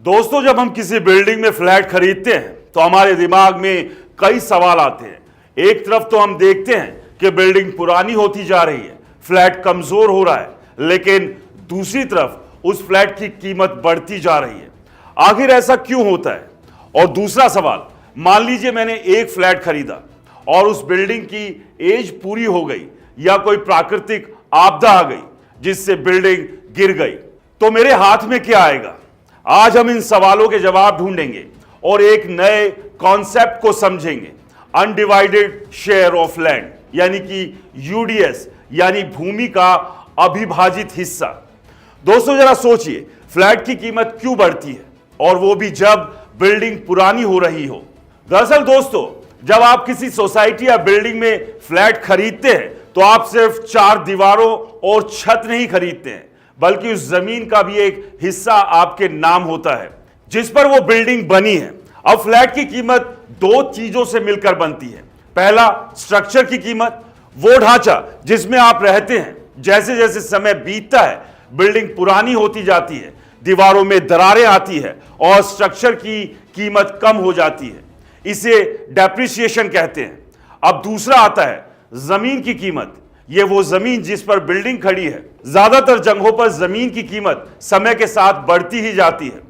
दोस्तों, जब हम किसी बिल्डिंग में फ्लैट खरीदते हैं तो हमारे दिमाग में कई सवाल आते हैं। एक तरफ तो हम देखते हैं कि बिल्डिंग पुरानी होती जा रही है, फ्लैट कमजोर हो रहा है, लेकिन दूसरी तरफ उस फ्लैट की कीमत बढ़ती जा रही है। आखिर ऐसा क्यों होता है? और दूसरा सवाल, मान लीजिए मैंने एक फ्लैट खरीदा और उस बिल्डिंग की एज पूरी हो गई या कोई प्राकृतिक आपदा आ गई जिससे बिल्डिंग गिर गई, तो मेरे हाथ में क्या आएगा? आज हम इन सवालों के जवाब ढूंढेंगे और एक नए कॉन्सेप्ट को समझेंगे, अनडिवाइडेड शेयर ऑफ लैंड, यानी कि यूडीएस, यानी भूमि का अविभाजित हिस्सा। दोस्तों, जरा सोचिए, फ्लैट की कीमत क्यों बढ़ती है, और वो भी जब बिल्डिंग पुरानी हो रही हो। दरअसल दोस्तों, जब आप किसी सोसाइटी या बिल्डिंग में फ्लैट खरीदते हैं तो आप सिर्फ चार दीवारों और छत नहीं खरीदते हैं, बल्कि उस जमीन का भी एक हिस्सा आपके नाम होता है जिस पर वो बिल्डिंग बनी है। अब फ्लैट की कीमत दो चीजों से मिलकर बनती है। पहला, स्ट्रक्चर की कीमत, वो ढांचा जिसमें आप रहते हैं। जैसे जैसे समय बीतता है, बिल्डिंग पुरानी होती जाती है, दीवारों में दरारें आती है और स्ट्रक्चर की कीमत कम हो जाती है। इसे डेप्रिसिएशन कहते हैं। अब दूसरा आता है जमीन की कीमत। यह वो जमीन जिस पर बिल्डिंग खड़ी है। ज्यादातर जगहों पर जमीन की कीमत समय के साथ बढ़ती ही जाती है।